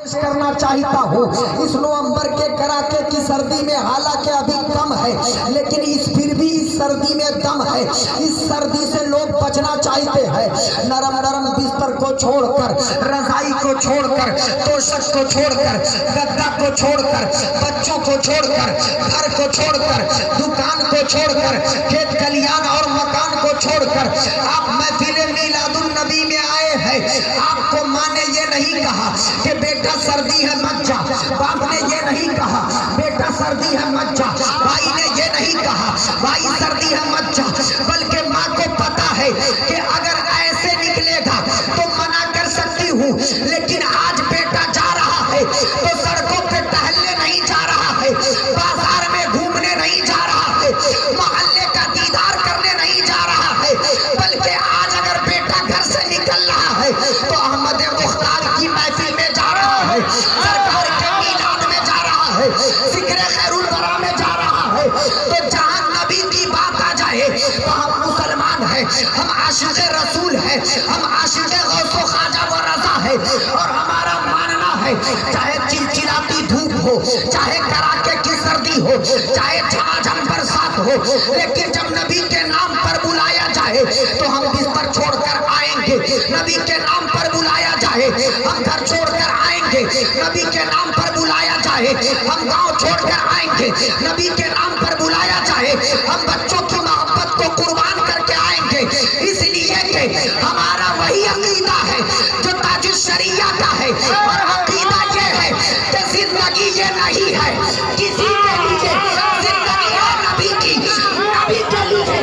کرنا چاہتا ہوں اس نومبر کے کڑاکے کی سردی میں، حالانکہ ابھی کم ہے لیکن پھر بھی اس سردی میں دم ہے۔ اس سردی سے لوگ بچنا چاہتے ہیں۔ نرم نرم بستر کو چھوڑ کر، رضائی کو چھوڑ کر، توشک کو چھوڑ کر، گدا کو چھوڑ کر، بچوں کو چھوڑ کر، گھر کو چھوڑ کر، دکان کو چھوڑ کر، کھیت کھلیان اور مکان کو چھوڑ کر آپ محفل میلاد النبی میں آئے ہیں۔ آپ کو ماں نے یہ نہیں کہا کہ بیٹا سردی ہے مت جا، باپ نے یہ نہیں کہا بیٹا سردی ہے مت جا، بھائی نے یہ نہیں کہا بھائی سردی ہے مت جا، بلکہ ماں کو پتا ہے کہ اگر ایسے نکلے گا تو منع کر سکتی ہوں، لیکن آج بیٹا جا رہا ہے تو سڑکوں پہ ٹہلنے نہیں جا رہا ہے، بازار میں گھومنے نہیں جا رہا ہے، محلے کا دیدار کرنے نہیں جا رہا ہے، بلکہ آج اگر بیٹا گھر سے نکل رہا ہے تو احمد مختار کی محفل میں جا رہا ہے، سرکار کے میلاد میں جا رہا ہے، ذکر خیر الورا میں جا رہا ہے۔ تو جہاں نبی کی بات آ جائے تو ہم مسلمان ہیں، ہم عاشق رسول ہیں، ہم عاشق غوث و خواجہ و رضا ہیں، اور ہمارا ماننا ہے چاہے چلچلاتی دھوپ ہو، چاہے کڑاکے کی سردی ہو، چاہے جھماجھم برسات ہو، لیکن جب نبی کے نام پر بلایا جائے تو ہم بستر چھوڑ کر آئیں گے۔ نبی کے نام پر بلایا جائے ہم گھر چھوڑ کر آئیں گے۔ نبی کے نام پر بلایا جائے ہم گاؤں چھوڑ کر آئیں گے۔ نبی کے نام پر بلایا جائے ہم بچوں کی محبت کو قربان کر کے آئیں گے، اس لیے کہ ہمارا وہی عقیدہ ہے جو تاج الشریعہ کا ہے، اور عقیدہ یہ ہے کہ زندگی یہ نہیں ہے کسی کے لیے، زندگی ہے نبی کی، نبی کے لیے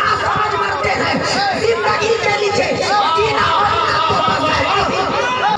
آسمان مرتے ہیں، زندگی کے لیے جینا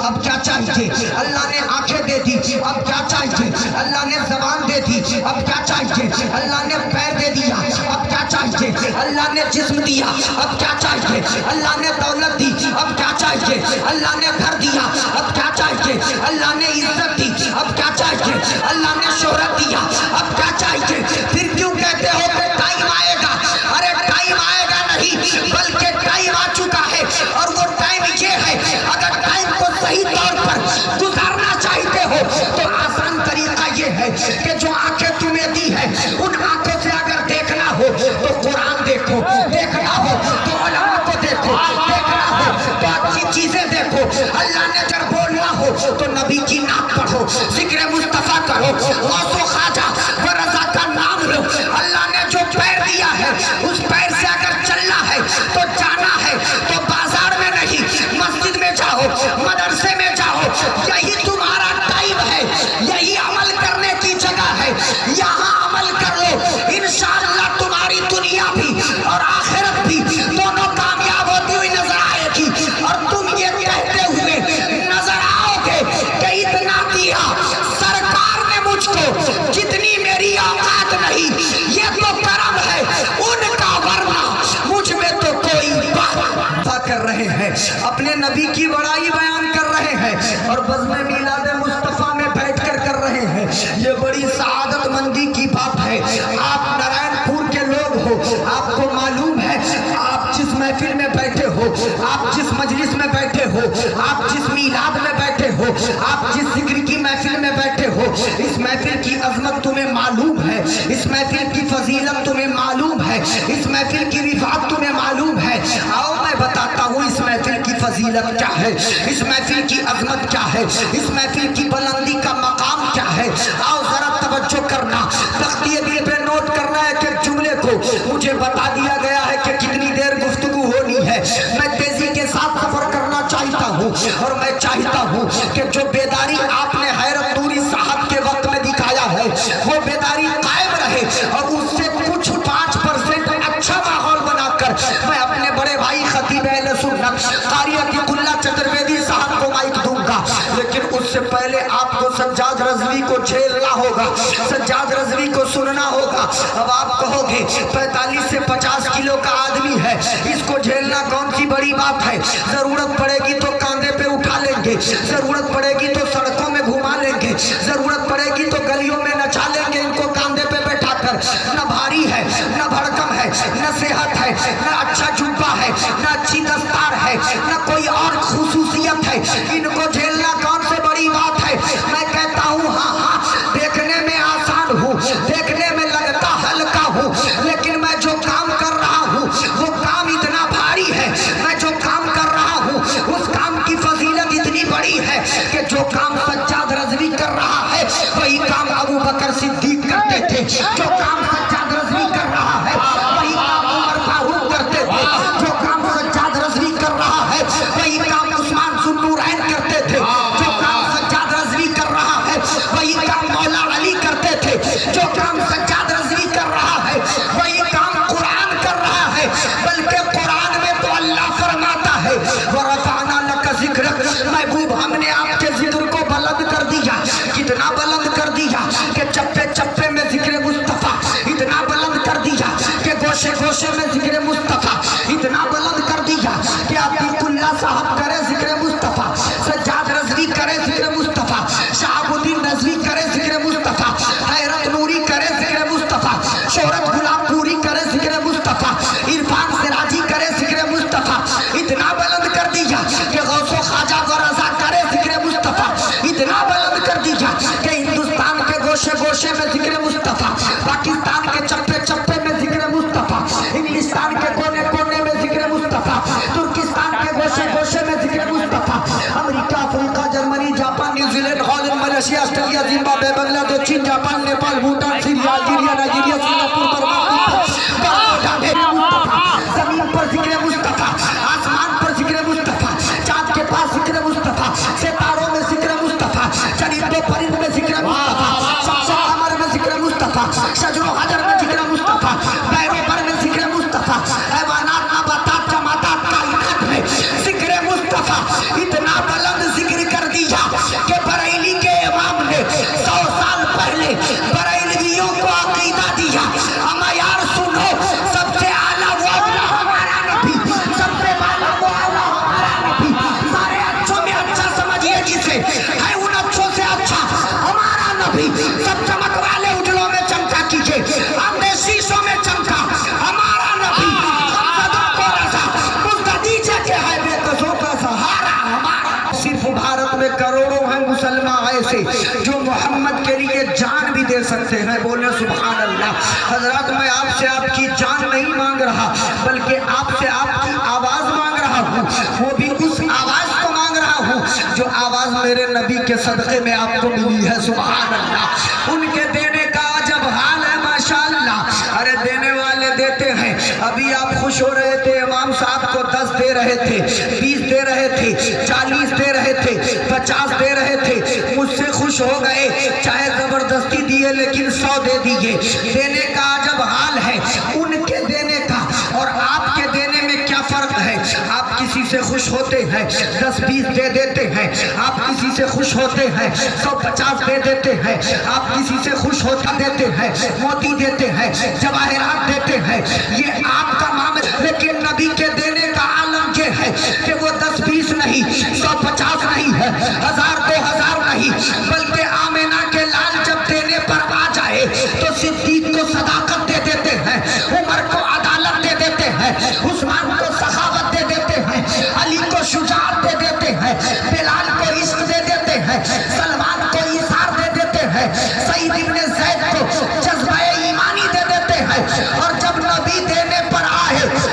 اب کیا چاہیے؟ اللہ نے آنکھیں دے دی، اب کیا چاہیے؟ اللہ نے زبان دے دی، اب کیا چاہیے؟ اللہ نے پیر دے دیا، اب کیا چاہیے؟ اللہ نے جسم دیا، اب کیا چاہیے؟ اللہ نے دولت دی، اب کیا چاہیے؟ اللہ نے گھر دیا، اب کیا چاہیے؟ اللہ نے عزت دی، اب کیا چاہیے؟ اللہ نے شہرت دیا، اب کیا چاہیے؟ پھر کیوں کہتے ہو کہ ٹائم آئے گا؟ ارے ٹائم آئے گا نہیں، بلکہ ٹائم آ چکا ہے، اور وہ ٹائم یہ ہے اگر ٹائم کو صحیح طور پر گزارنا چاہتے ہو تو آسان طریقہ یہ ہے کہ جو آنکھیں تمہیں دی ہے ان آنکھوں سے اگر دیکھنا ہو تو قرآن دیکھو، دیکھنا ہو تو علماء کو دیکھو، دیکھنا ہو تو اچھی چیزیں دیکھو، اللہ نے اگر بولنا ہو تو نبی کی نام پڑھو، ذکر مصطفیٰ کرو، غوث و خواجہ و رضا کا نام لو۔ اللہ نے جو پیر دیا ہے اس پیر سے اگر چلنا ہے تو جانا ہے تو بازار میں نہیں، مسجد میں جاؤ، مدرسے میں جاؤ، یہی تمہارا ٹائم ہے، یہی عمل کرنے کی جگہ ہے، یہاں عمل کر لو، انشاءاللہ تمہاری دنیا بھی اور آخرت بھی دونوں کامیاب ہوتی ہوئی نظر آئے گی، اور تم یہ کہتے ہوئے نظر آؤ گے کہ اتنا دیا سرکار نے مجھ کو جتنی میری اوقات نہیں، یہ تو کرم ہے ان کا، ورنہ مجھ میں تو کوئی بات کر رہے ہیں، اپنے نبی کی بڑائی بیان کر رہے ہیں، اور بزم میلاد مصطفیٰ میں بیٹھ کر رہے ہیں۔ یہ بڑی سعادت مندی کی بات ہے۔ آپ نارائن پور کے لوگ ہو، آپ کو معلوم ہے آپ جس محفل میں بیٹھے ہو، آپ جس مجلس میں بیٹھے ہو، آپ جس میلاد میں بیٹھے ہو، آپ جس ذکر کی محفل میں بیٹھے ہو، اس محفل کی عظمت تمہیں معلوم ہے، اس محفل کی فضیلت تمہیں معلوم ہے، اس محفل کی رفعت تمہیں معلوم ہے۔ آؤ میں بتاتا ہوں اس محفل کی فضیلت کیا ہے، اس محفل کی عظمت کیا ہے، اس محفل کی بلندی کا مقام کیا ہے۔ آؤ ذرا توجہ کرنا، تختیے دل پہ نوٹ کرنا ہے کہ جملے کو مجھے بتا دیا گیا ہے کہ کتنی دیر گفتگو ہونی ہے، میں تیزی کے ساتھ سفر کرنا چاہتا ہوں، اور میں چاہتا ہوں کہ جو بیداری آپ نے حیرت نوری صاحب کے وقت میں دکھایا ہے وہ بیداری قائم رہے، اور اس سے کچھ 5% اچھا ماحول بنا کر میں اپنے بڑے بھائی خطیب اہل سنت قاری عتیق اللہ چترویدی صاحب کو مائک دوں گا، لیکن اس سے پہلے آپ کو سجاد رضوی کو جھیلنا ہوگا، سجاد رضوی کو سننا ہوگا۔ اب آپ کہو گے 45 سے 50 کلو کا آدمی ہے، اس کو جھیلنا کون سی بڑی بات ہے، ضرورت پڑے گی تو کاندھے پہ اٹھا لیں گے، ضرورت پڑے گی تو سڑکوں میں گھما لیں گے، ضرورت پڑے گی تو گلیوں میں نچا لیں گے ان کو کاندھے پہ بیٹھا کر۔ نہ بھاری ہے، نہ بھڑکم ہے، نہ صحت ہے، نہ اچھا جھبا ہے، نہ اچھی دستار ہے، نہ کوئی اور خصوصیت ہے، ان کو جھیلنا کون سے بڑی بات ہے۔ گوشے میں ذکر مصطفیٰ، پاکستان کے چپے چپے میں ذکر مصطفیٰ، انگلستان کے کونے کونے میں ذکر مصطفیٰ، ترکستان کے گوشے گوشے میں ذکر مصطفیٰ، امریکہ، افریقہ، Germany, Japan, New Zealand, Holland, Malaysia, Australia, Zimbabwe, Bangladesh, چین، Japan, Nepal, Bhutan, Syria, Algeria, Nigeria, Singapore, زمین پر ذکر مصطفیٰ، آسمان پر ذکر مصطفیٰ، چاند کے پاس ذکر مصطفیٰ، ستاروں میں ذکر مصطفیٰ، چرند و پرند میں ذکر مصطفیٰ، شمس و قمر میں ذکر مصطفیٰ، شجر و حجر میں ذکر مصطفیٰ، بحر و بر میں ذکر مصطفیٰ، حیوانات، نباتات، جمادات، کائنات میں ذکر مصطفیٰ، اتنا بلند ذکر کر دیا کہ بریلی کے امام نے 100 سال پہلے بریلویوں کو عقیدہ دیا، اما یار سنو، سب سے اعلیٰ وہ ہمارا نبی، سب سے بالا وہ ہمارا نبی، سارے اچھوں میں اچھا سمجھئے جسے، ہے ان اچھوں سے اچھا ہمارا نبی، سب چمک والے اجلوں میں چمکا کیجئے، ہم نے شیشوں میں چمکا ہمارا نبی، ہم صدوں کو رضا مستدیجہ کے ہے بے قصوں کا سہارا ہمارا۔ صرف بھارت میں کروڑوں ہیں مسلمان ایسے جو محمد کے لیے جان بھی دے سکتے ہیں، بولے سبحان اللہ۔ حضرات میں آپ سے آپ کی جان نہیں مانگ رہا بلکہ آپ سے آپ کی آواز مانگ رہا ہوں، وہ بھی اس آواز کو مانگ رہا ہوں جو آواز میرے نبی کے صدقے میں آپ کو ملی ہے، سبحان اللہ۔ ان کے دینے کا عجب حال ہے ماشاءاللہ، ارے دینے والے دیتے ہیں۔ ابھی آپ خوش ہو رہے تھے امام صاحب کو 10 دے رہے تھے، 20 دے رہے تھے، 40 دے رہے تھے، 50 دے رہے تھے، مجھ سے خوش ہو گئے، چاہے زبردستی دیے لیکن 100 دے دیئے۔ دینے کا عجب حال ہے، ان کے دینے کا اور آپ کے دینے میں کیا فرق ہے؟ آپ کسی سے خوش ہوتے ہیں 10-20 دے دیتے ہیں، آپ کسی سے خوش ہوتے ہیں 150 دے دیتے ہیں، آپ کسی سے خوش ہوتا دیتے ہیں، موتی دیتے ہیں، جواہرات دیتے ہیں، یہ آپ کا معاملہ، لیکن نبی کے دینے کا عالم یہ ہے کہ وہ 10-20 نہیں، 150 نہیں ہے، 1000-2000 نہیں، بلکہ آمینہ کے لال جب دینے پر آ جائے تو صدیق کو صداقت دے دیتے ہیں، عمر کو عدالت دے دیتے ہیں، عثمان کو سخاوت دے دیتے ہیں، علی کو شجاعت دے دیتے ہیں، بلال کو عشق دے دیتے ہیں، سلمان کو ایثار دے دیتے ہیں، سعید ابن زید کو جذبہ ایمانی دے دیتے ہیں، اور